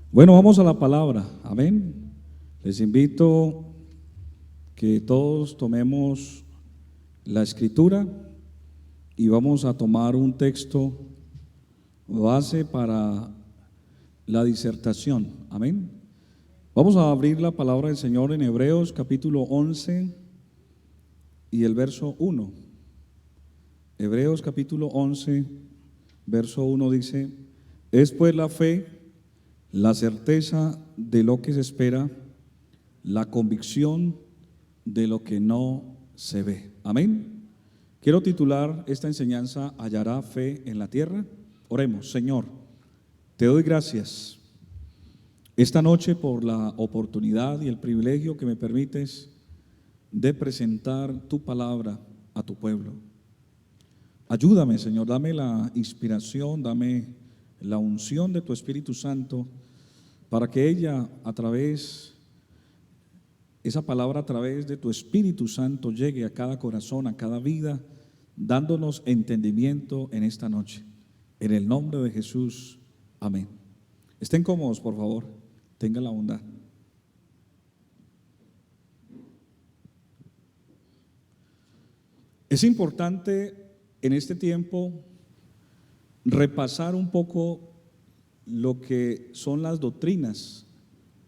Bueno, vamos a la palabra, amén. Les invito que todos tomemos la escritura y vamos a tomar un texto base para la disertación, amén. Vamos a abrir la palabra del Señor en Hebreos capítulo 11 y el verso 1. Hebreos capítulo 11, verso 1 dice: es pues la fe, la certeza de lo que se espera, la convicción de lo que no se ve. Amén. Quiero titular esta enseñanza: ¿hallará fe en la tierra? Oremos. Señor, te doy gracias esta noche por la oportunidad y el privilegio que me permites de presentar tu palabra a tu pueblo. Ayúdame, Señor, dame la inspiración, dame la unción de tu Espíritu Santo para que esa palabra a través de tu Espíritu Santo llegue a cada corazón, a cada vida, dándonos entendimiento en esta noche. En el nombre de Jesús, amén. Estén cómodos, por favor, tengan la bondad. Es importante en este tiempo repasar un poco lo que son las doctrinas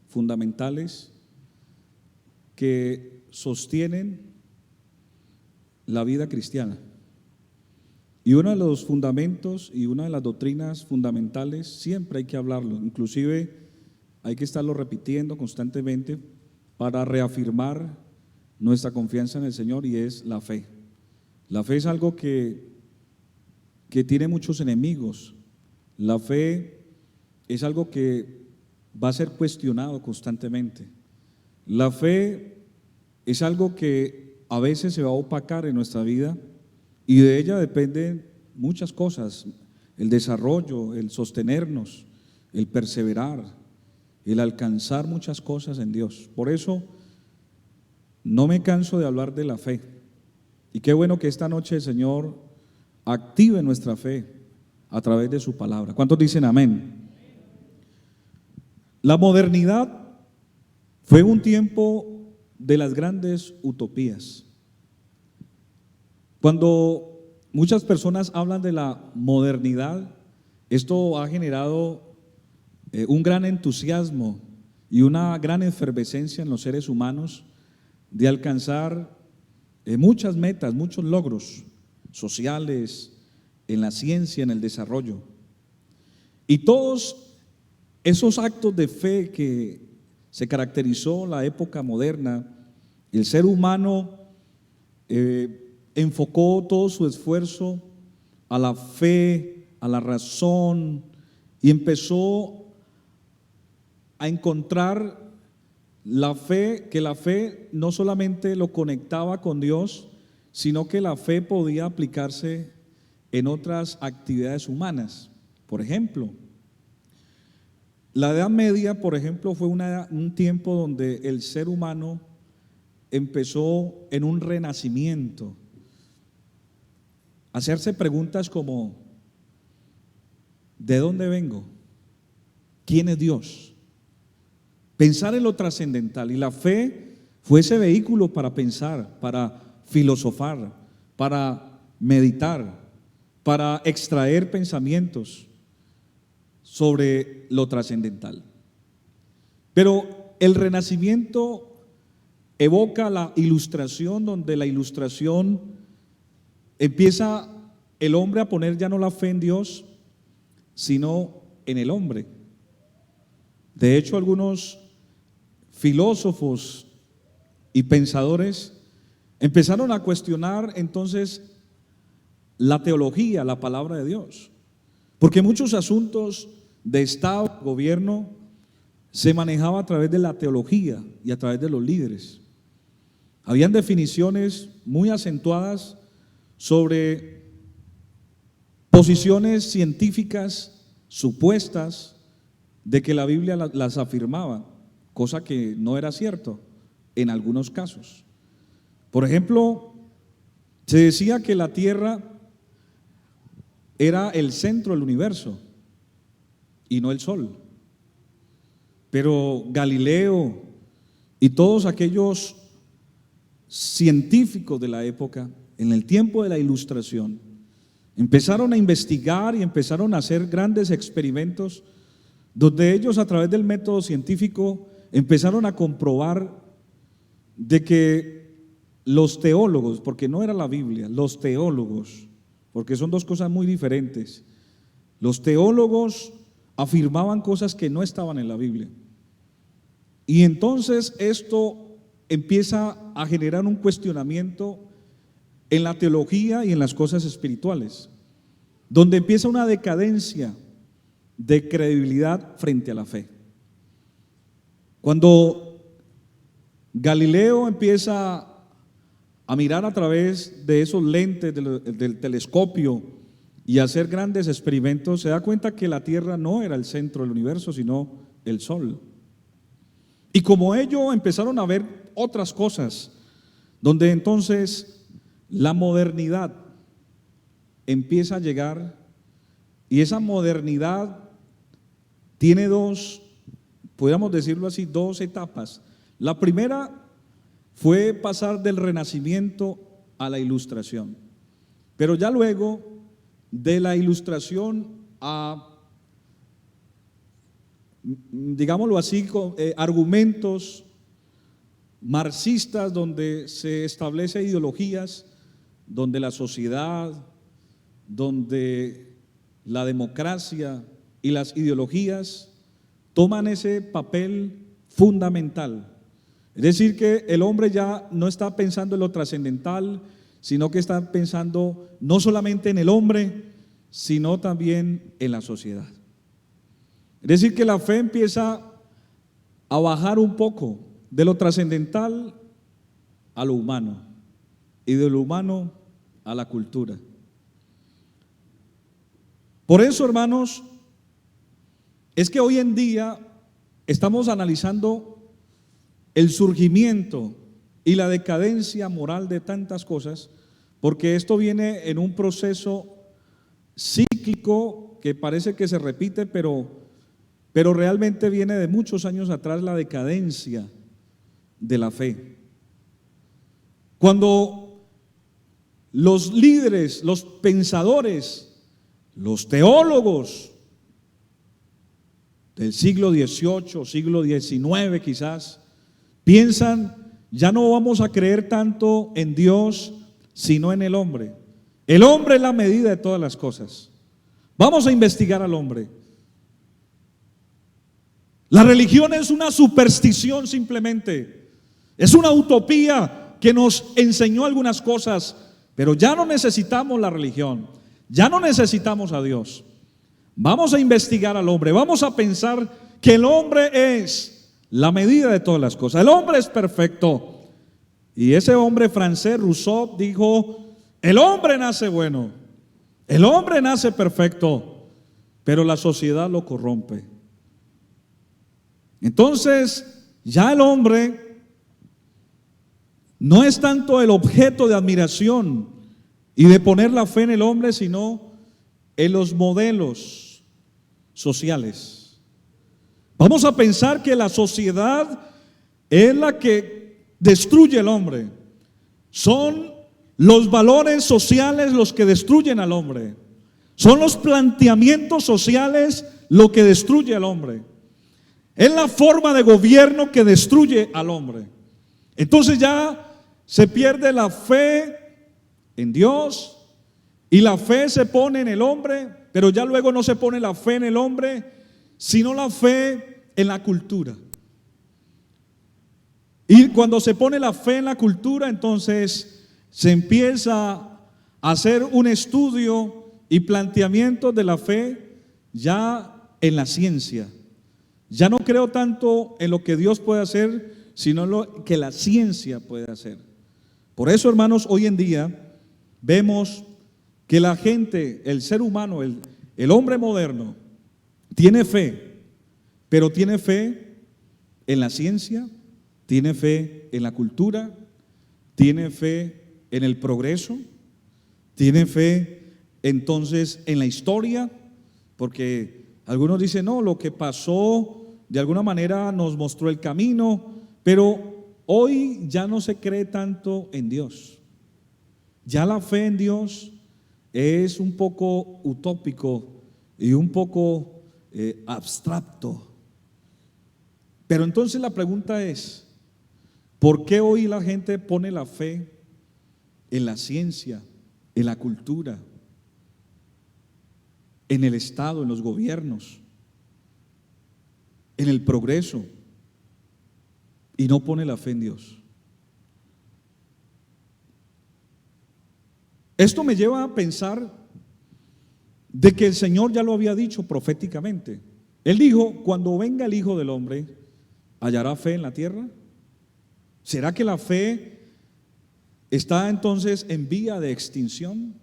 fundamentales que sostienen la vida cristiana. Y uno de los fundamentos y una de las doctrinas fundamentales siempre hay que hablarlo, inclusive hay que estarlo repitiendo constantemente para reafirmar nuestra confianza en el Señor, y es la fe. La fe es algo que tiene muchos enemigos. La fe es algo que va a ser cuestionado constantemente. La fe es algo que a veces se va a opacar en nuestra vida, y de ella dependen muchas cosas: el desarrollo, el sostenernos, el perseverar, el alcanzar muchas cosas en Dios. Por eso no me canso de hablar de la fe, y qué bueno que esta noche el Señor active nuestra fe a través de su palabra. ¿Cuántos dicen amén? La modernidad fue un tiempo de las grandes utopías. Cuando muchas personas hablan de la modernidad, esto ha generado un gran entusiasmo y una gran efervescencia en los seres humanos de alcanzar muchas metas, muchos logros sociales, en la ciencia, en el desarrollo. Y todos esos actos de fe que se caracterizó la época moderna, el ser humano enfocó todo su esfuerzo a la fe, a la razón, y empezó a encontrar la fe, que la fe no solamente lo conectaba con Dios, sino que la fe podía aplicarse en otras actividades humanas. Por ejemplo, la Edad Media, por ejemplo, fue un tiempo donde el ser humano empezó en un renacimiento, hacerse preguntas como: ¿de dónde vengo? ¿Quién es Dios? Pensar en lo trascendental, y la fe fue ese vehículo para pensar, para filosofar, para meditar, para extraer pensamientos sobre lo trascendental. Pero el Renacimiento evoca la Ilustración, donde la Ilustración empieza el hombre a poner ya no la fe en Dios, sino en el hombre. De hecho, algunos filósofos y pensadores empezaron a cuestionar entonces la teología, la palabra de Dios, porque muchos asuntos de Estado, gobierno, se manejaba a través de la teología y a través de los líderes. Habían definiciones muy acentuadas sobre posiciones científicas supuestas de que la Biblia las afirmaba, cosa que no era cierto en algunos casos. Por ejemplo, se decía que la Tierra era el centro del universo y no el Sol. Pero Galileo y todos aquellos científicos de la época, en el tiempo de la Ilustración, empezaron a investigar y empezaron a hacer grandes experimentos donde ellos, a través del método científico, empezaron a comprobar de que los teólogos, porque no era la Biblia, los teólogos, porque son dos cosas muy diferentes, los teólogos afirmaban cosas que no estaban en la Biblia. Y entonces esto empieza a generar un cuestionamiento en la teología y en las cosas espirituales, donde empieza una decadencia de credibilidad frente a la fe. Cuando Galileo empieza a mirar a través de esos lentes del telescopio y a hacer grandes experimentos, se da cuenta que la Tierra no era el centro del universo, sino el Sol. Y como ellos empezaron a ver otras cosas, donde entonces la modernidad empieza a llegar, y esa modernidad tiene dos, podríamos decirlo así, dos etapas. La primera fue pasar del Renacimiento a la Ilustración, pero ya luego de la Ilustración a, digámoslo así, argumentos marxistas, donde se establece ideologías, donde la sociedad, donde la democracia y las ideologías toman ese papel fundamental. Es decir, que el hombre ya no está pensando en lo trascendental, sino que está pensando no solamente en el hombre, sino también en la sociedad. Es decir, que la fe empieza a bajar un poco de lo trascendental a lo humano y de lo humano a la cultura. Por eso, hermanos, es que hoy en día estamos analizando el surgimiento y la decadencia moral de tantas cosas, porque esto viene en un proceso cíclico que parece que se repite, pero realmente viene de muchos años atrás la decadencia de la fe. Cuando los líderes, los pensadores, los teólogos del siglo XVIII, siglo XIX quizás, piensan, ya no vamos a creer tanto en Dios, sino en el hombre. El hombre es la medida de todas las cosas. Vamos a investigar al hombre. La religión es una superstición simplemente. Es una utopía que nos enseñó algunas cosas, pero ya no necesitamos la religión. Ya no necesitamos a Dios. Vamos a investigar al hombre. Vamos a pensar que el hombre es la medida de todas las cosas. El hombre es perfecto. Y ese hombre francés, Rousseau, dijo: el hombre nace bueno, el hombre nace perfecto, pero la sociedad lo corrompe. Entonces, ya el hombre no es tanto el objeto de admiración y de poner la fe en el hombre, sino en los modelos sociales. Vamos a pensar que la sociedad es la que destruye al hombre. Son los valores sociales los que destruyen al hombre. Son los planteamientos sociales lo que destruye al hombre. Es la forma de gobierno que destruye al hombre. Entonces ya se pierde la fe en Dios y la fe se pone en el hombre, pero ya luego no se pone la fe en el hombre, sino la fe en la cultura. Y cuando se pone la fe en la cultura, entonces se empieza a hacer un estudio y planteamiento de la fe ya en la ciencia. Ya no creo tanto en lo que Dios puede hacer, sino en lo que la ciencia puede hacer. Por eso, hermanos, hoy en día vemos que la gente, el ser humano, el hombre moderno, tiene fe, pero tiene fe en la ciencia, tiene fe en la cultura, tiene fe en el progreso, tiene fe entonces en la historia, porque algunos dicen, no, lo que pasó de alguna manera nos mostró el camino, pero hoy ya no se cree tanto en Dios. Ya la fe en Dios es un poco utópico y un poco abstracto. Pero entonces la pregunta es, ¿por qué hoy la gente pone la fe en la ciencia, en la cultura, en el Estado, en los gobiernos, en el progreso, y no pone la fe en Dios? Esto me lleva a pensar de que el Señor ya lo había dicho proféticamente. Él dijo: cuando venga el Hijo del Hombre, ¿hallará fe en la tierra? ¿Será que la fe está entonces en vía de extinción?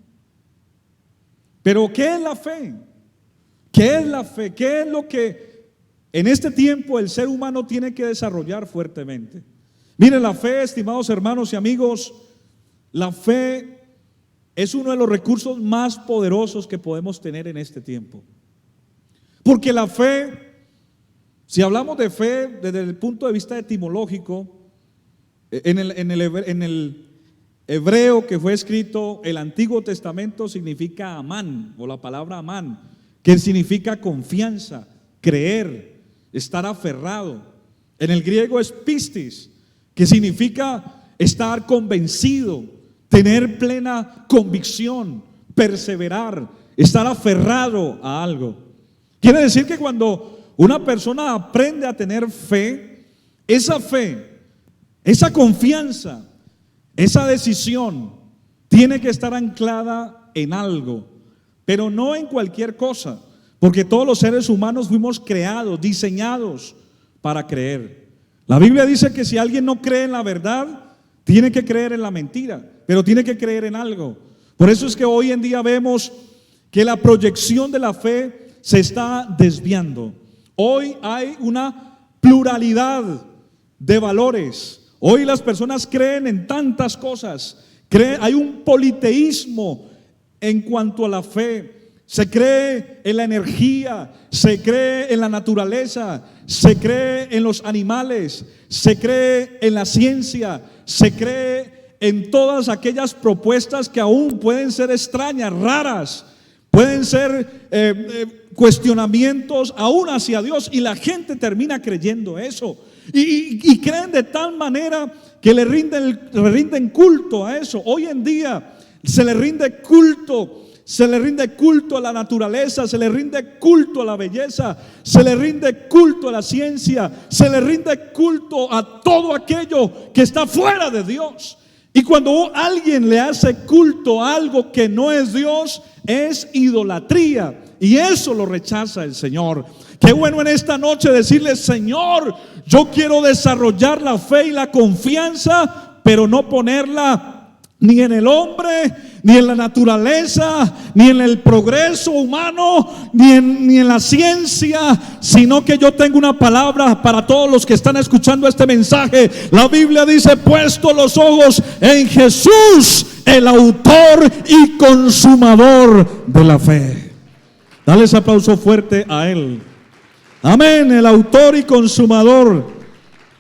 Pero ¿qué es la fe? ¿Qué es la fe? ¿Qué es lo que en este tiempo el ser humano tiene que desarrollar fuertemente? Miren, la fe, estimados hermanos y amigos, la fe es uno de los recursos más poderosos que podemos tener en este tiempo. Porque la fe, si hablamos de fe desde el punto de vista etimológico, en el hebreo que fue escrito, el Antiguo Testamento significa amán, o la palabra amán, que significa confianza, creer, estar aferrado. En el griego es pistis, que significa estar convencido, tener plena convicción, perseverar, estar aferrado a algo. Quiere decir que cuando una persona aprende a tener fe, esa confianza, esa decisión tiene que estar anclada en algo, pero no en cualquier cosa, porque todos los seres humanos fuimos creados, diseñados para creer. La Biblia dice que si alguien no cree en la verdad, tiene que creer en la mentira, pero tiene que creer en algo. Por eso es que hoy en día vemos que la proyección de la fe se está desviando. Hoy hay una pluralidad de valores. Hoy las personas creen en tantas cosas. Hay un politeísmo en cuanto a la fe. Se cree en la energía, se cree en la naturaleza, se cree en los animales, se cree en la ciencia, se cree en todas aquellas propuestas que aún pueden ser extrañas, raras, pueden ser cuestionamientos aún hacia Dios, y la gente termina creyendo eso y creen de tal manera que le rinden culto a eso. Hoy en día se le rinde culto. Se le rinde culto a la naturaleza, se le rinde culto a la belleza, se le rinde culto a la ciencia, se le rinde culto a todo aquello que está fuera de Dios. Y cuando alguien le hace culto a algo que no es Dios, es idolatría, y eso lo rechaza el Señor. Qué bueno en esta noche decirle: Señor, yo quiero desarrollar la fe y la confianza, pero no ponerla ni en el hombre, ni en la naturaleza, ni en el progreso humano, ni en la ciencia, sino que yo tengo una palabra para todos los que están escuchando este mensaje. La Biblia dice: puesto los ojos en Jesús, el autor y consumador de la fe. Dale ese aplauso fuerte a Él. Amén, el autor y consumador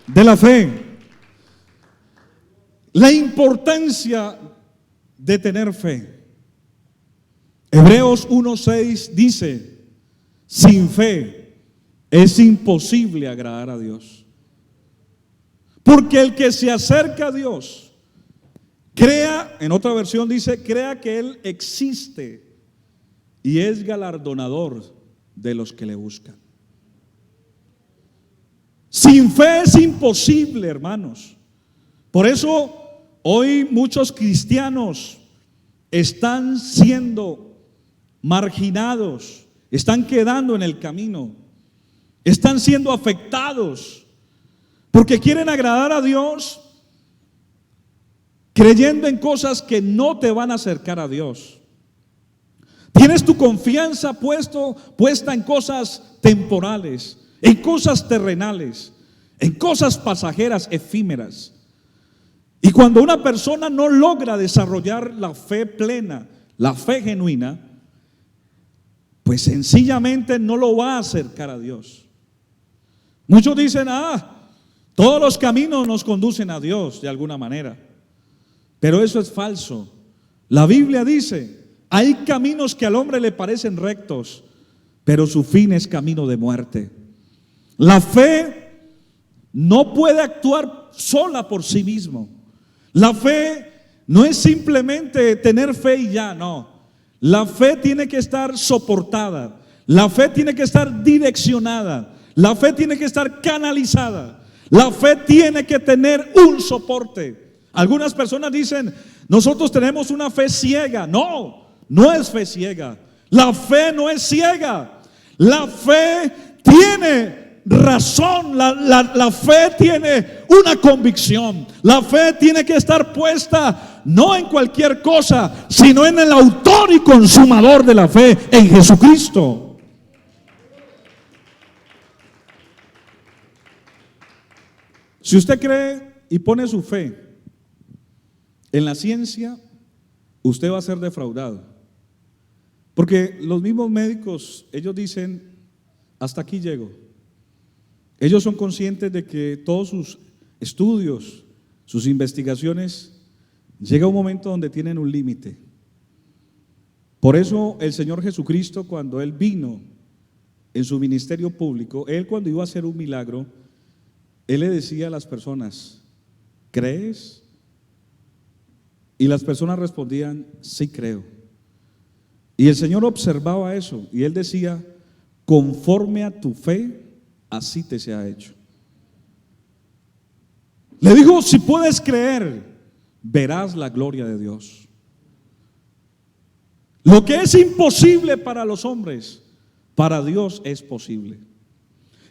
de la fe. La importancia de tener fe. Hebreos 1:6 dice: sin fe es imposible agradar a Dios. Porque el que se acerca a Dios, crea, en otra versión dice, crea que Él existe y es galardonador de los que le buscan. Sin fe es imposible, hermanos. Por eso hoy muchos cristianos están siendo marginados, están quedando en el camino, están siendo afectados, porque quieren agradar a Dios creyendo en cosas que no te van a acercar a Dios. Tienes tu confianza puesta en cosas temporales, en cosas terrenales, en cosas pasajeras, efímeras. Y cuando una persona no logra desarrollar la fe plena, la fe genuina, pues sencillamente no lo va a acercar a Dios. Muchos dicen, todos los caminos nos conducen a Dios de alguna manera. Pero eso es falso. La Biblia dice, hay caminos que al hombre le parecen rectos, pero su fin es camino de muerte. La fe no puede actuar sola por sí mismo. La fe no es simplemente tener fe y ya, no. La fe tiene que estar soportada. La fe tiene que estar direccionada. La fe tiene que estar canalizada. La fe tiene que tener un soporte. Algunas personas dicen, nosotros tenemos una fe ciega. No, no es fe ciega. La fe no es ciega. La fe tiene razón, la fe tiene una convicción. La fe tiene que estar puesta no en cualquier cosa, sino en el autor y consumador de la fe, en Jesucristo. Si usted cree y pone su fe en la ciencia, usted va a ser defraudado. Porque los mismos médicos, ellos dicen, hasta aquí llego. Ellos son conscientes de que todos sus estudios, sus investigaciones, llega un momento donde tienen un límite. Por eso el Señor Jesucristo, cuando Él vino en su ministerio público, Él cuando iba a hacer un milagro, Él le decía a las personas, ¿crees? Y las personas respondían, sí creo. Y el Señor observaba eso y Él decía, conforme a tu fe, así te se ha hecho. Le dijo, si puedes creer, verás la gloria de Dios. Lo que es imposible para los hombres, para Dios es posible.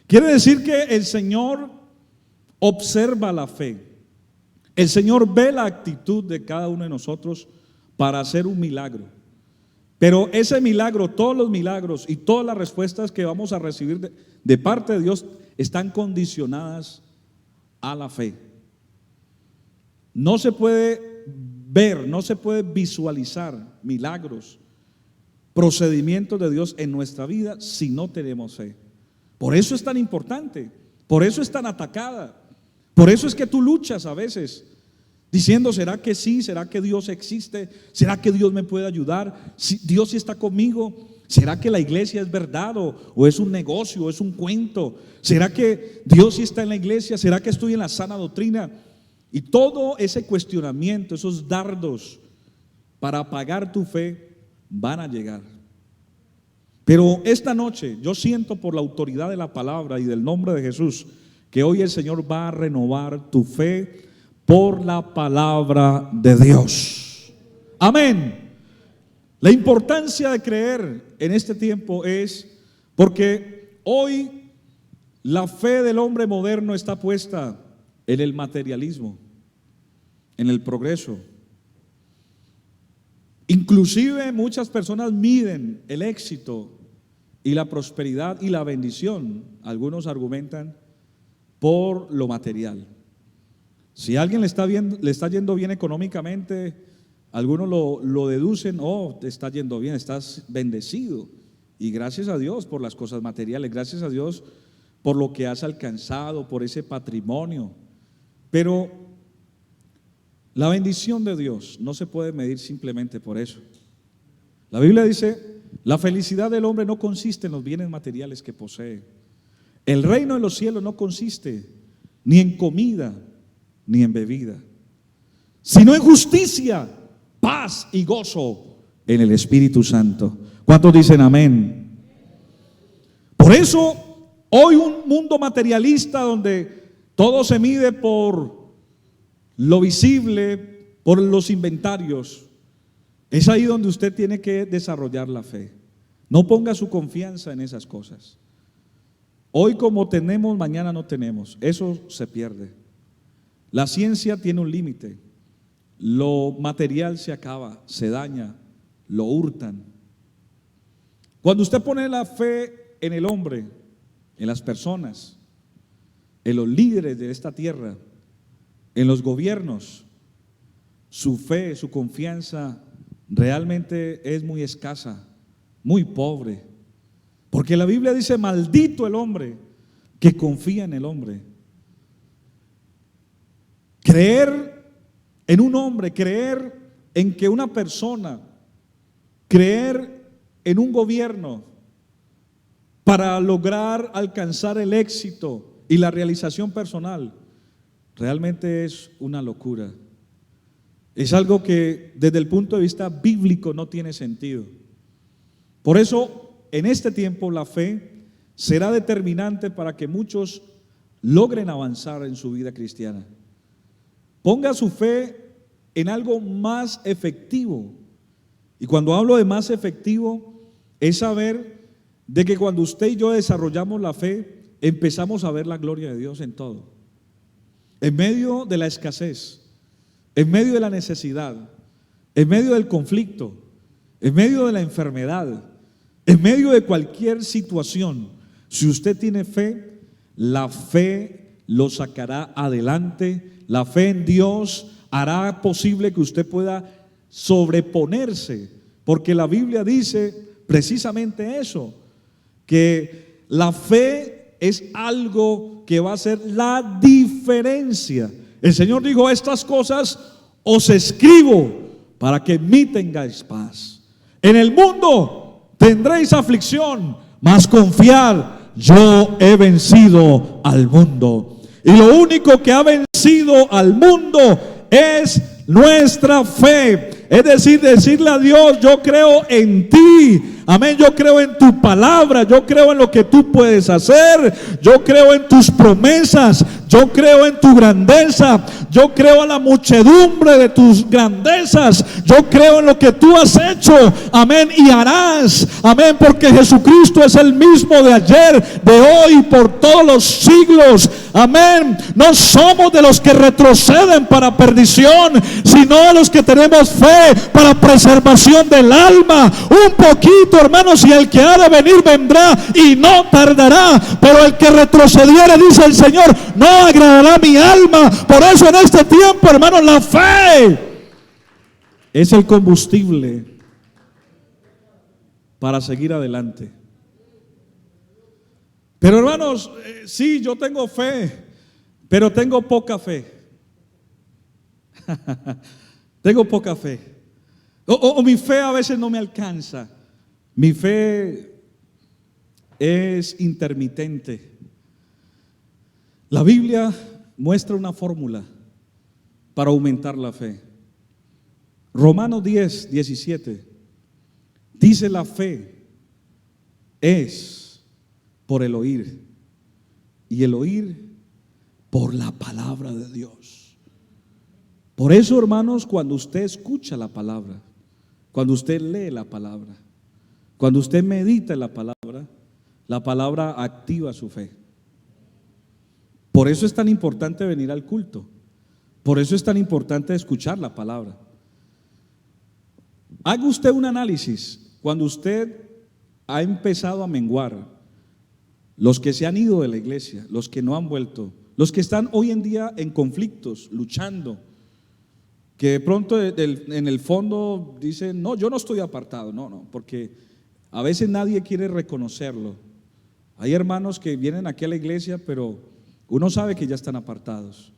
Quiere decir que el Señor observa la fe. El Señor ve la actitud de cada uno de nosotros para hacer un milagro. Pero ese milagro, todos los milagros y todas las respuestas que vamos a recibir de parte de Dios están condicionadas a la fe. No se puede ver, no se puede visualizar milagros, procedimientos de Dios en nuestra vida si no tenemos fe. Por eso es tan importante, por eso es tan atacada, por eso es que tú luchas a veces diciendo, ¿será que sí? ¿Será que Dios existe? ¿Será que Dios me puede ayudar? ¿Dios sí está conmigo? ¿Será que la iglesia es verdad o es un negocio o es un cuento? ¿Será que Dios sí está en la iglesia? ¿Será que estoy en la sana doctrina? Y todo ese cuestionamiento, esos dardos para apagar tu fe van a llegar. Pero esta noche yo siento por la autoridad de la palabra y del nombre de Jesús que hoy el Señor va a renovar tu fe por la palabra de Dios. Amén. La importancia de creer en este tiempo es porque hoy la fe del hombre moderno está puesta en el materialismo, en el progreso. Inclusive muchas personas miden el éxito y la prosperidad y la bendición, algunos argumentan, por lo material. Si a alguien le está yendo bien económicamente, algunos lo deducen, te está yendo bien, estás bendecido. Y gracias a Dios por las cosas materiales, gracias a Dios por lo que has alcanzado, por ese patrimonio. Pero la bendición de Dios no se puede medir simplemente por eso. La Biblia dice, la felicidad del hombre no consiste en los bienes materiales que posee. El reino de los cielos no consiste ni en comida ni en bebida, sino en justicia, paz y gozo en el Espíritu Santo. ¿Cuántos dicen amén? Por eso hoy un mundo materialista donde todo se mide por lo visible, por los inventarios, es ahí donde usted tiene que desarrollar la fe. No ponga su confianza en esas cosas. Hoy como tenemos, mañana no tenemos. Eso se pierde. La ciencia tiene un límite. Lo material se acaba, se daña, lo hurtan. Cuando usted pone la fe en el hombre, en las personas, en los líderes de esta tierra, en los gobiernos, su fe, su confianza realmente es muy escasa, muy pobre. Porque la Biblia dice, maldito el hombre que confía en el hombre. Creer en un hombre, creer en que una persona, creer en un gobierno para lograr alcanzar el éxito y la realización personal, realmente es una locura. Es algo que desde el punto de vista bíblico no tiene sentido. Por eso, en este tiempo la fe será determinante para que muchos logren avanzar en su vida cristiana. Ponga su fe en algo más efectivo. Y cuando hablo de más efectivo, es saber de que cuando usted y yo desarrollamos la fe, empezamos a ver la gloria de Dios en todo. En medio de la escasez, en medio de la necesidad, en medio del conflicto, en medio de la enfermedad, en medio de cualquier situación, si usted tiene fe, la fe lo sacará adelante. La fe en Dios hará posible que usted pueda sobreponerse, porque la Biblia dice precisamente eso, que la fe es algo que va a hacer la diferencia. El Señor dijo: estas cosas os escribo para que en mí tengáis paz. En el mundo tendréis aflicción, mas confiad, yo he vencido al mundo. Y lo único que ha vencido al mundo es nuestra fe. Es decir, decirle a Dios: yo creo en ti. Amén, yo creo en tu palabra, yo creo en lo que tú puedes hacer, yo creo en tus promesas, yo creo en tu grandeza, yo creo en la muchedumbre de tus grandezas, yo creo en lo que tú has hecho, amén, y harás, amén, porque Jesucristo es el mismo de ayer, de hoy y por todos los siglos, amén. No somos de los que retroceden para perdición, sino de los que tenemos fe para preservación del alma. Un poquito, hermanos, y el que ha de venir vendrá y no tardará, pero el que retrocediere, dice el Señor, no agradará mi alma. Por eso en este tiempo, hermanos, la fe es el combustible para seguir adelante. Pero hermanos, sí, yo tengo fe, pero tengo poca fe. Tengo poca fe. O mi fe a veces no me alcanza. Mi fe es intermitente. La Biblia muestra una fórmula para aumentar la fe. Romanos 10, 17 dice: la fe es por el oír, y el oír por la palabra de Dios. Por eso, hermanos, cuando usted escucha la palabra, cuando usted lee la palabra, cuando usted medita en la palabra activa su fe. Por eso es tan importante venir al culto. Por eso es tan importante escuchar la palabra. Haga usted un análisis. Cuando usted ha empezado a menguar, los que se han ido de la iglesia, los que no han vuelto, los que están hoy en día en conflictos, luchando, que de pronto en el fondo dicen: no, yo no estoy apartado. No, porque a veces nadie quiere reconocerlo. Hay hermanos que vienen aquí a la iglesia, pero uno sabe que ya están apartados.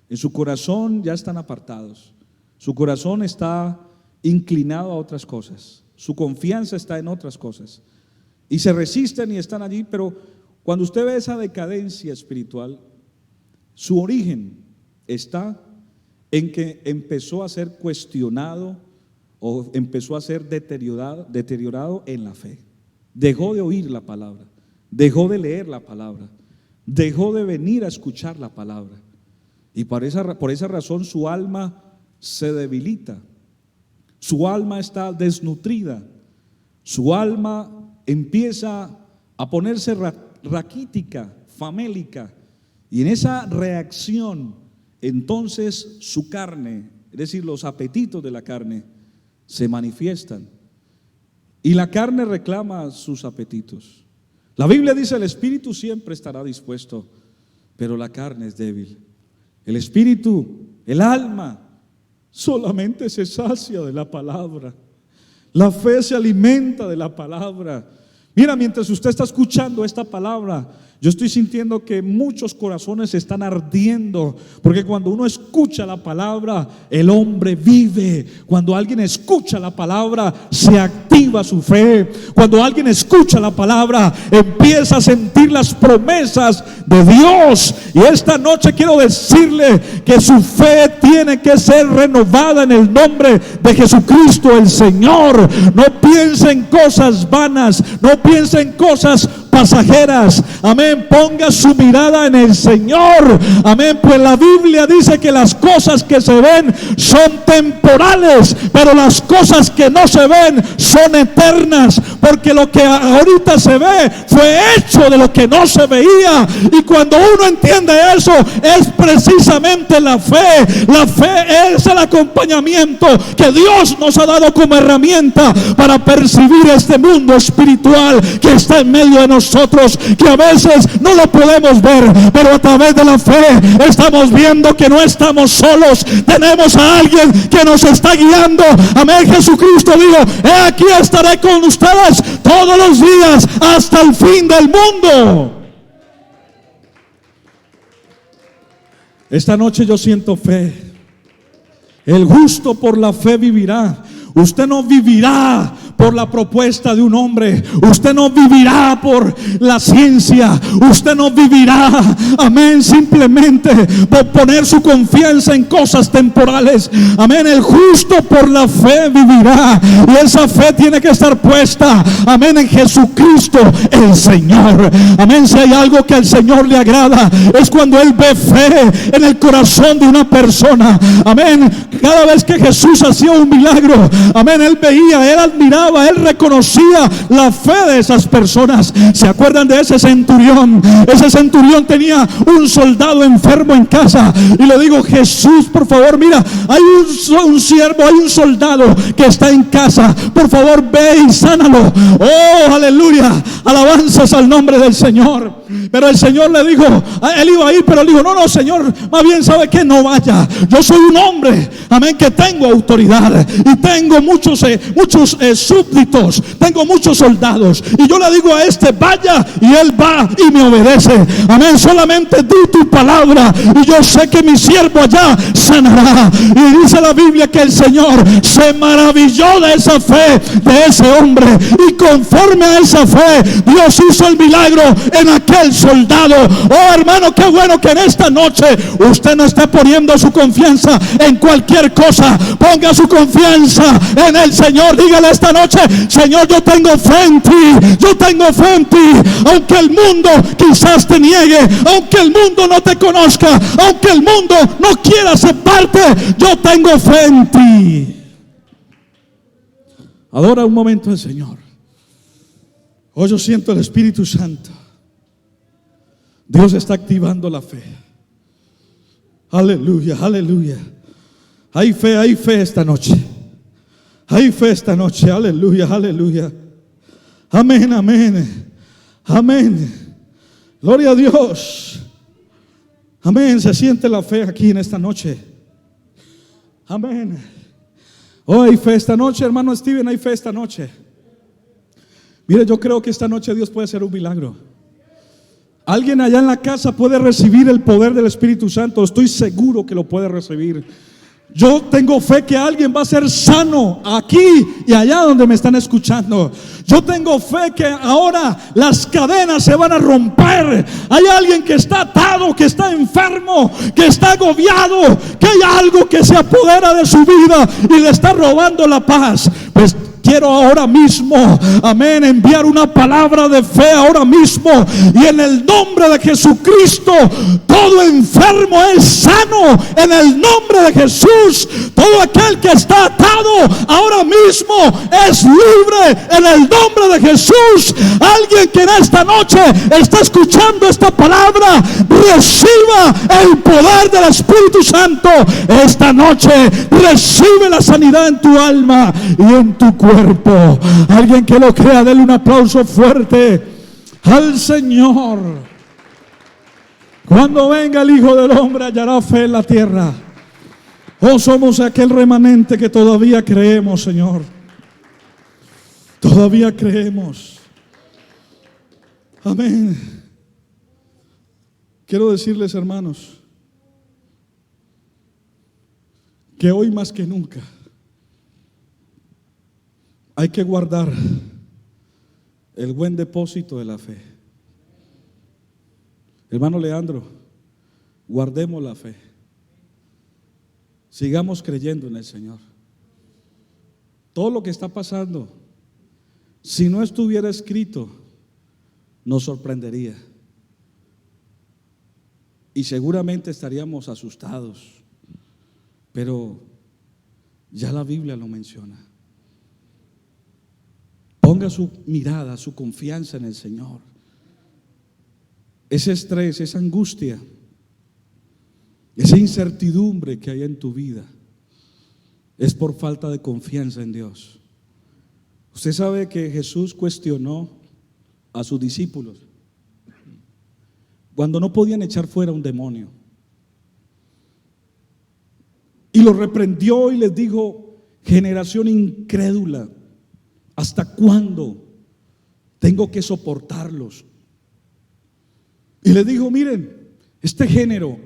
En su corazón ya están apartados. Su corazón está inclinado a otras cosas. Su confianza está en otras cosas. Y se resisten y están allí, pero cuando usted ve esa decadencia espiritual, su origen está en que empezó a ser cuestionado o empezó a ser deteriorado en la fe. Dejó de oír la palabra, dejó de leer la palabra, dejó de venir a escuchar la palabra. Y por esa razón su alma se debilita, su alma está desnutrida, su alma empieza a ponerse raquítica, famélica, y en esa reacción entonces su carne, es decir, los apetitos de la carne se manifiestan, y la carne reclama sus apetitos. La Biblia dice: el espíritu siempre estará dispuesto, pero la carne es débil. El espíritu, el alma, solamente se sacia de la palabra. La fe se alimenta de la palabra. Mira, mientras usted está escuchando esta palabra, yo estoy sintiendo que muchos corazones están ardiendo, porque cuando uno escucha la palabra, el hombre vive. Cuando alguien escucha la palabra, se activa su fe. Cuando alguien escucha la palabra, empieza a sentir las promesas de Dios. Y esta noche quiero decirle que su fe tiene que ser renovada en el nombre de Jesucristo el Señor. No piense en cosas vanas, no piense en cosas pasajeras. Amén. Ponga su mirada en el Señor. Amén. Pues la Biblia dice que las cosas que se ven son temporales, pero las cosas que no se ven son eternas. Porque lo que ahorita se ve fue hecho de lo que no se veía. Y cuando uno entiende eso, es precisamente la fe. La fe es el acompañamiento que Dios nos ha dado como herramienta para percibir este mundo espiritual que está en medio de nosotros, que a veces no lo podemos ver, pero a través de la fe estamos viendo que no estamos solos. Tenemos a alguien que nos está guiando. Amén. Jesucristo dijo: he aquí estaré con ustedes todos los días hasta el fin del mundo. Esta noche yo siento fe. El justo por la fe vivirá. Usted no vivirá por la propuesta de un hombre. Usted no vivirá por la ciencia. Usted no vivirá, amén, simplemente por poner su confianza en cosas temporales. Amén. El justo por la fe vivirá. Y esa fe tiene que estar puesta, amén, en Jesucristo el Señor. Amén. Si hay algo que al Señor le agrada, es cuando Él ve fe en el corazón de una persona. Amén. Cada vez que Jesús hacía un milagro, amén, Él veía, Él admiraba, Él reconocía la fe de esas personas. ¿Se acuerdan de ese centurión? Ese centurión tenía un soldado enfermo en casa y le digo: Jesús, por favor, mira, hay un siervo, hay un soldado que está en casa, por favor ve y sánalo. Oh, aleluya, alabanzas al nombre del Señor. Pero el Señor le dijo, él iba a ir, pero le dijo: no, Señor, más bien sabe que no vaya. Yo soy un hombre, amén, que tengo autoridad y tengo muchos súbditos, tengo muchos soldados, y yo le digo a este: vaya, y él va y me obedece. Amén. Solamente di tu palabra y yo sé que mi siervo allá sanará. Y dice la Biblia que el Señor se maravilló de esa fe de ese hombre, y conforme a esa fe Dios hizo el milagro en aquel soldado. Oh, hermano, qué bueno que en esta noche usted no esté poniendo su confianza en cualquier cosa. Ponga su confianza en el Señor. Dígale esta noche: Señor, yo tengo fe en ti, yo tengo fe en ti. Aunque el mundo quizás te niegue, aunque el mundo no te conozca, aunque el mundo no quiera aceptarte, yo tengo fe en ti. Adora un momento al Señor. Hoy yo siento el Espíritu Santo. Dios está activando la fe. Aleluya, aleluya. Hay fe esta noche. Hay fe esta noche. Aleluya, aleluya. Amén, amén. Amén. Gloria a Dios. Amén. Se siente la fe aquí en esta noche. Amén. Oh, hay fe esta noche, hermano Steven. Hay fe esta noche. Mire, yo creo que esta noche Dios puede hacer un milagro. Alguien allá en la casa puede recibir el poder del Espíritu Santo. Estoy seguro que lo puede recibir. Yo tengo fe que alguien va a ser sano aquí y allá donde me están escuchando. Yo tengo fe que ahora las cadenas se van a romper. Hay alguien que está atado, que está enfermo, que está agobiado, que hay algo que se apodera de su vida y le está robando la paz. Pues quiero ahora mismo, amén, enviar una palabra de fe ahora mismo, y en el nombre de Jesucristo todo enfermo es sano. En el nombre de Jesús, todo aquel que está atado ahora mismo es libre. En el nombre de Jesús, alguien que en esta noche está escuchando esta palabra, reciba el poder del Espíritu Santo. Esta noche recibe la sanidad en tu alma y en tu cuerpo. Alguien que lo crea, denle un aplauso fuerte al Señor. Cuando venga el Hijo del Hombre, hallará fe en la tierra. Oh, somos aquel remanente que todavía creemos, Señor. Todavía creemos. Amén. Quiero decirles, hermanos, que hoy más que nunca hay que guardar el buen depósito de la fe. Hermano Leandro, guardemos la fe. Sigamos creyendo en el Señor. Todo lo que está pasando, si no estuviera escrito, nos sorprendería. Y seguramente estaríamos asustados. Pero ya la Biblia lo menciona. Ponga su mirada, su confianza en el Señor. Ese estrés, esa angustia, esa incertidumbre que hay en tu vida es por falta de confianza en Dios. Usted sabe que Jesús cuestionó a sus discípulos cuando no podían echar fuera un demonio, y los reprendió y les dijo: generación incrédula, ¿hasta cuándo tengo que soportarlos? Y les dijo: miren, este género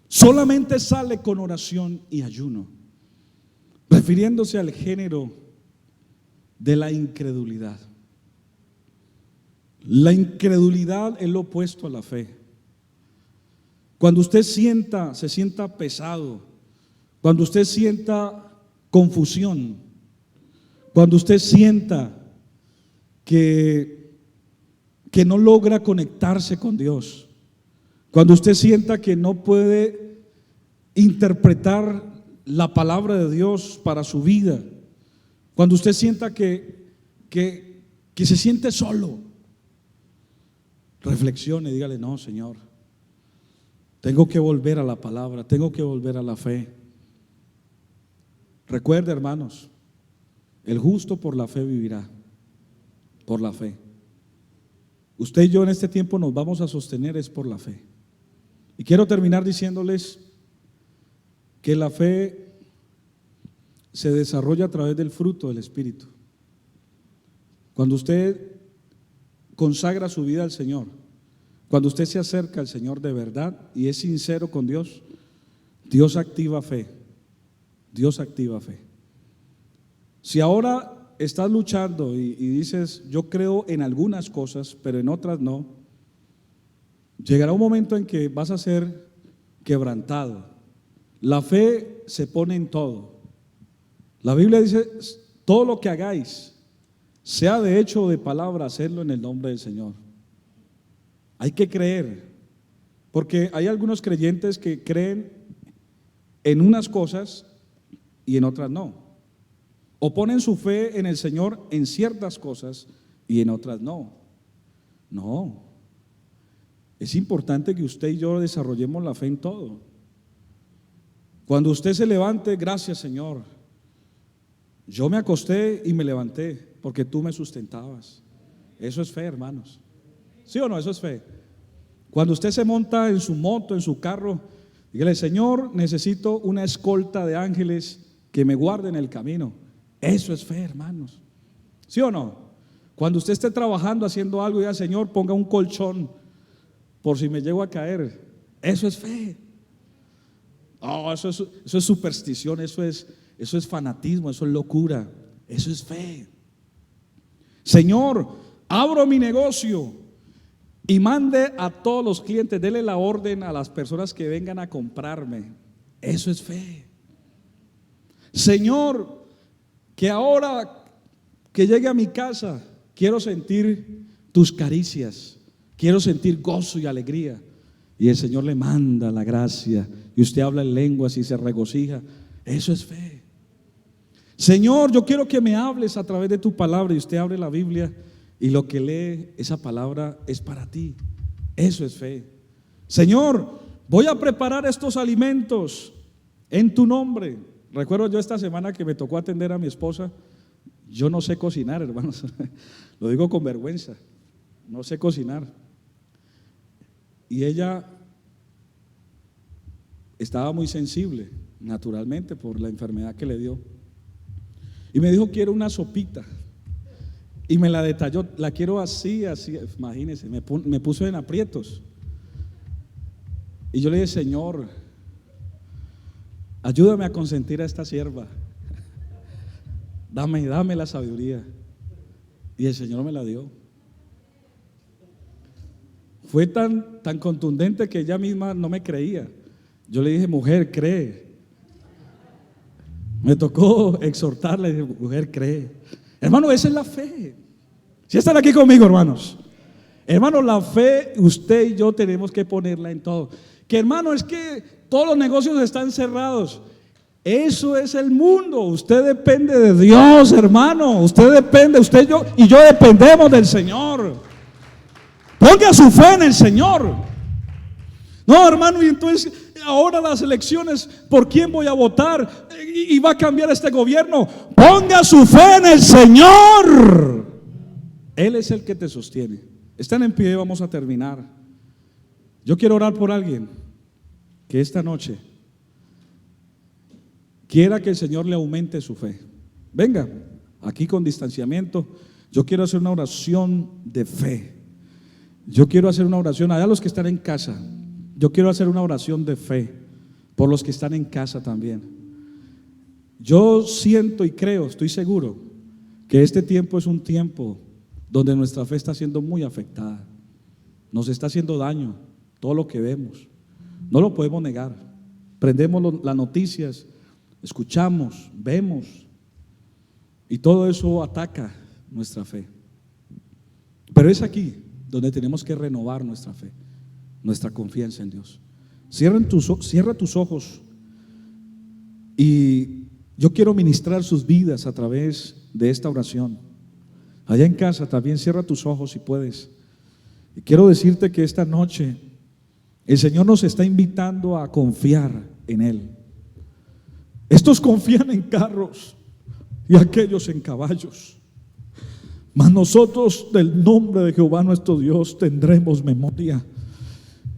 solamente sale con oración y ayuno, refiriéndose al género de la incredulidad. La incredulidad es lo opuesto a la fe. Cuando usted se sienta pesado, cuando usted sienta confusión, cuando usted sienta que no logra conectarse con Dios, cuando usted sienta que no puede interpretar la palabra de Dios para su vida, cuando usted sienta que se siente solo, reflexione y dígale: no, Señor, tengo que volver a la palabra, tengo que volver a la fe. Recuerde, hermanos, el justo por la fe vivirá, por la fe. Usted y yo en este tiempo nos vamos a sostener es por la fe. Y quiero terminar diciéndoles que la fe se desarrolla a través del fruto del Espíritu. Cuando usted consagra su vida al Señor, cuando usted se acerca al Señor de verdad y es sincero con Dios, Dios activa fe. Dios activa fe. Si ahora estás luchando y dices: yo creo en algunas cosas, pero en otras no, llegará un momento en que vas a ser quebrantado. La fe se pone en todo. La Biblia dice: todo lo que hagáis, sea de hecho o de palabra, hacerlo en el nombre del Señor. Hay que creer, porque hay algunos creyentes que creen en unas cosas y en otras no. O ponen su fe en el Señor en ciertas cosas y en otras no. No. Es importante que usted y yo desarrollemos la fe en todo. Cuando usted se levante: gracias, Señor, yo me acosté y me levanté porque tú me sustentabas. Eso es fe, hermanos. ¿Sí o no? Eso es fe. Cuando usted se monta en su moto, en su carro, dígale: Señor, necesito una escolta de ángeles que me guarden el camino. Eso es fe, hermanos. ¿Sí o no? Cuando usted esté trabajando, haciendo algo, diga: Señor, ponga un colchón por si me llego a caer. Eso es fe. Oh, eso es superstición, eso es fanatismo, eso es locura. Eso es fe. Señor, abro mi negocio y mande a todos los clientes, dele la orden a las personas que vengan a comprarme. Eso es fe. Señor, que ahora que llegue a mi casa, quiero sentir tus caricias, quiero sentir gozo y alegría. Y el Señor le manda la gracia y usted habla en lenguas y se regocija. Eso es fe. Señor, yo quiero que me hables a través de tu palabra, y usted abre la Biblia y lo que lee, esa palabra es para ti. Eso es fe. Señor, voy a preparar estos alimentos en tu nombre. Recuerdo yo esta semana que me tocó atender a mi esposa. Yo no sé cocinar, hermanos. Lo digo con vergüenza. No sé cocinar. Y ella estaba muy sensible, naturalmente, por la enfermedad que le dio. Y me dijo: quiero una sopita. Y me la detalló, la quiero así, así, imagínense, me puso en aprietos. Y yo le dije, Señor, ayúdame a consentir a esta sierva. Dame la sabiduría. Y el Señor me la dio. Fue tan contundente que ella misma no me creía. Yo le dije, mujer, cree. Me tocó exhortarle, dije, mujer, cree. Hermano, esa es la fe. Si están aquí conmigo, hermanos. Hermano, la fe, usted y yo tenemos que ponerla en todo. Que hermano, es que todos los negocios están cerrados. Eso es el mundo. Usted depende de Dios, hermano. Usted depende, usted y yo dependemos del Señor. Ponga su fe en el Señor. No, hermano, y entonces ahora las elecciones, ¿por quién voy a votar? Y va a cambiar este gobierno. Ponga su fe en el Señor. Él es el que te sostiene. Están en pie, vamos a terminar. Yo quiero orar por alguien que esta noche quiera que el Señor le aumente su fe. Venga, aquí con distanciamiento. Yo quiero hacer una oración de fe. Yo quiero hacer una oración, allá los que están en casa. Yo quiero hacer una oración de fe por los que están en casa también. Yo siento y creo, estoy seguro que este tiempo es un tiempo donde nuestra fe está siendo muy afectada. Nos está haciendo daño todo lo que vemos. No lo podemos negar. Prendemos las noticias, escuchamos, vemos, y todo eso ataca nuestra fe. Pero es aquí donde tenemos que renovar nuestra fe, nuestra confianza en Dios. Cierra tus ojos y yo quiero ministrar sus vidas a través de esta oración. Allá en casa también cierra tus ojos si puedes. Y quiero decirte que esta noche el Señor nos está invitando a confiar en Él. Estos confían en carros y aquellos en caballos, mas nosotros del nombre de Jehová nuestro Dios tendremos memoria.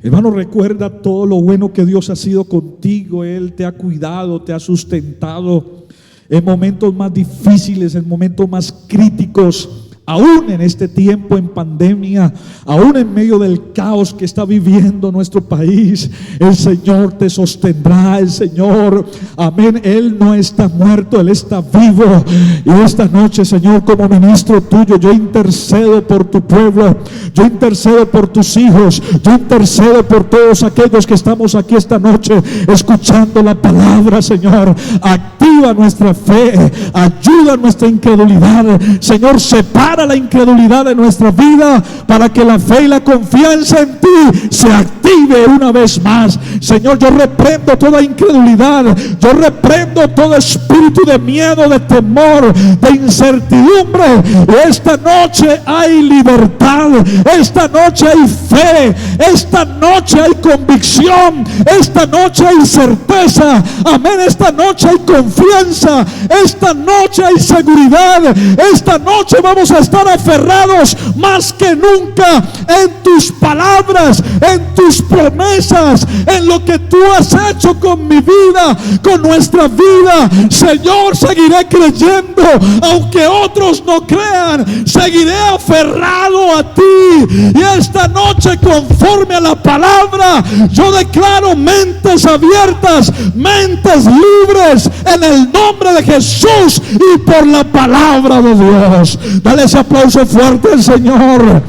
Hermano, recuerda todo lo bueno que Dios ha sido contigo. Él te ha cuidado, te ha sustentado en momentos más difíciles, en momentos más críticos. Aún en este tiempo en pandemia, aún en medio del caos que está viviendo nuestro país, el Señor te sostendrá. El Señor, amén, Él no está muerto, Él está vivo. Y esta noche, Señor, como ministro tuyo, yo intercedo por tu pueblo, yo intercedo por tus hijos, yo intercedo por todos aquellos que estamos aquí esta noche escuchando la palabra. Señor, activa nuestra fe, ayuda nuestra incredulidad. Señor, separa la incredulidad de nuestra vida para que la fe y la confianza en ti se active una vez más. Señor, yo reprendo toda incredulidad, yo reprendo todo espíritu de miedo, de temor, de incertidumbre. Esta noche hay libertad, esta noche hay fe, esta noche hay convicción, esta noche hay certeza, amén, esta noche hay confianza, esta noche hay seguridad, esta noche vamos a estar aferrados más que nunca en tus palabras, en tus promesas, en lo que tú has hecho con mi vida, con nuestra vida. Señor, seguiré creyendo aunque otros no crean, seguiré aferrado a ti. Y esta noche, conforme a la palabra, yo declaro mentes abiertas, mentes libres en el nombre de Jesús y por la palabra de Dios. Dale ese aplauso fuerte al Señor.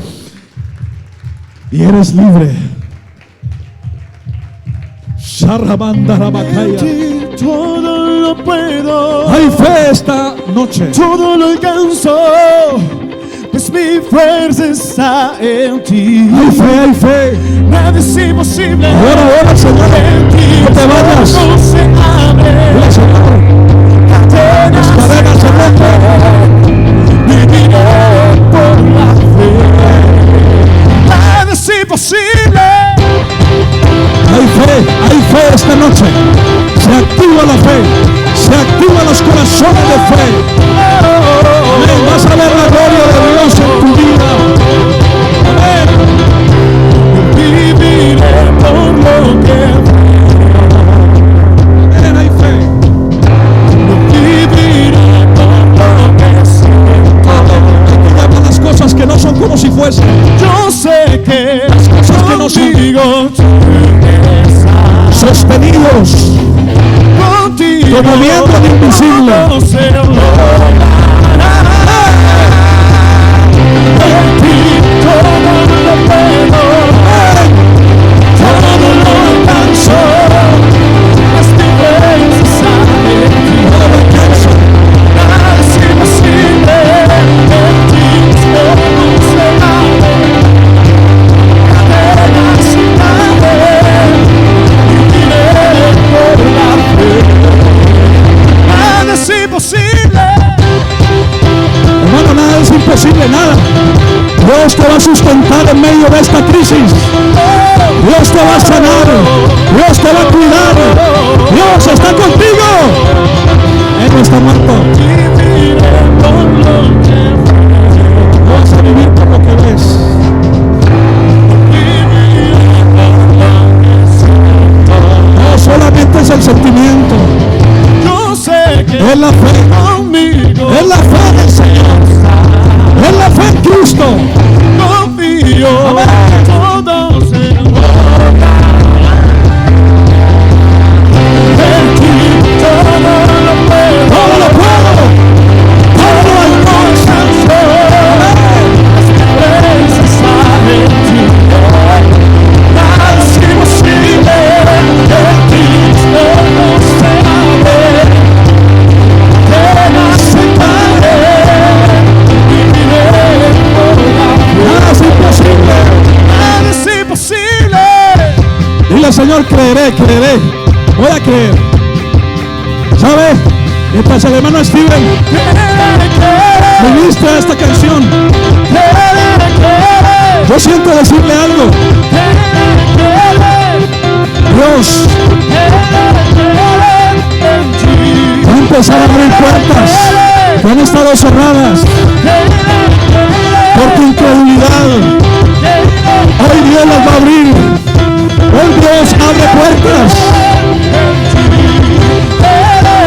Y eres libre. Todo lo puedo. Hay fe esta noche. Todo lo alcanzo, pues mi fuerza está en ti. Hay fe. Nada es imposible. Ahora, Señor. En ti No te vayas. todo se abre. Dile, Señor. Cadenas Las cadenas se rompen. Viviré por la fe. Nada es imposible. Hay fe esta noche. Se activa la fe, se activan los corazones de fe. Amén. Vas a ver la gloria de Dios en tu vida. Amén. Viviré por lo que Amén. Hay fe. viviré por lo que siento. casa, sostenidos como viento invisible. Hermano, nada es imposible, nada. Dios te va a sustentar en medio de esta crisis. Dios te va a sanar. Dios te va a cuidar. Dios está contigo. Él no está muerto. Vas a vivir por lo que ves. No solamente es el sentimiento. Es la fe conmigo. Es la fe del Señor. Es la fe en Cristo. Confío. Amén. Todo se logra. En ti todo lo puedo. Todo lo puedo. Todo lo alcanzo. Precisar en ti. Nada es imposible. En ti todo se abre. Dile, Señor, creeré, voy a creer. ¿Sabe? Mientras el hermano Steven ministra esta canción, yo siento decirle algo. Dios va a empezar a abrir puertas que han estado cerradas por tu incredulidad. Hoy Dios las va a abrir. Hoy Dios abre puertas.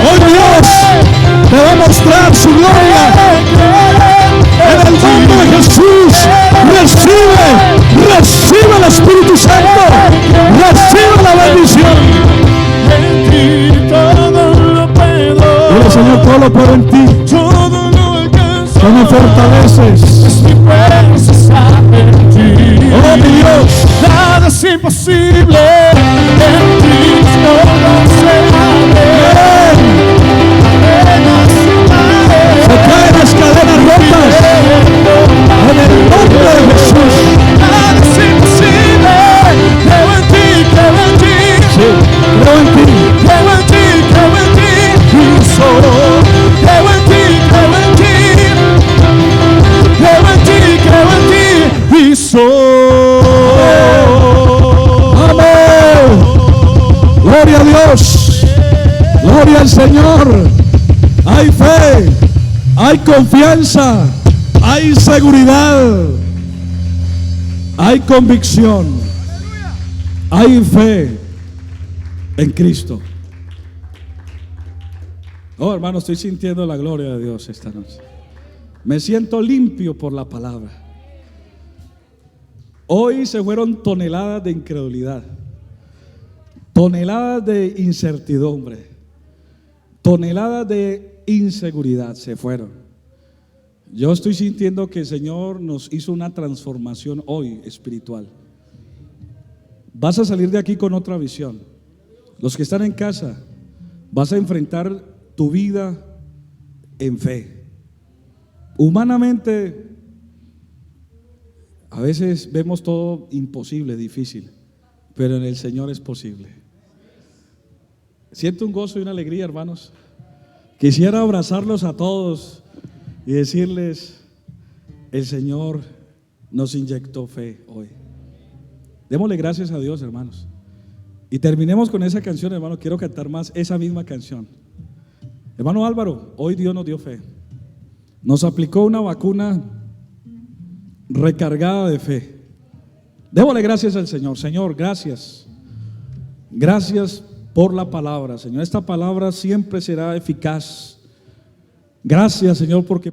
Hoy Dios te va a mostrar su gloria. En el nombre de Jesús, recibe el Espíritu Santo. Recibe la bendición. Dile, Señor, todo lo puedo en ti. Tú me fortaleces. Oh mi Dios, nada es imposible. En ti todo se abre. Se caen las cadenas rotas. En el nombre de Jesús. Nada es imposible. Creo en ti, creo en ti. Sí, creo en ti. Creo en ti, creo en ti. Y solo creo en ti, creo en ti. Creo en ti, creo en ti. Y solo. Amén. Gloria a Dios. Gloria al Señor. Hay fe, hay confianza, hay seguridad, hay convicción, hay fe en Cristo. Oh, hermano, estoy sintiendo la gloria de Dios esta noche. Me siento limpio por la palabra. Hoy se fueron toneladas de incredulidad, toneladas de incertidumbre, toneladas de inseguridad se fueron. Yo estoy sintiendo que el Señor nos hizo una transformación hoy espiritual. Vas a salir de aquí con otra visión. Los que están en casa, vas a enfrentar tu vida en fe. Humanamente, a veces vemos todo imposible, difícil, pero en el Señor es posible. Siento un gozo y una alegría, hermanos. Quisiera abrazarlos a todos y decirles: el Señor nos inyectó fe hoy. Démosle gracias a Dios, hermanos. Y terminemos con esa canción, hermano. Quiero cantar más esa misma canción. Hermano Álvaro, hoy Dios nos dio fe. Nos aplicó una vacuna recargada de fe. Démosle gracias al Señor. Señor, gracias. Gracias por la palabra, Señor. Esta palabra siempre será eficaz. Gracias, Señor, porque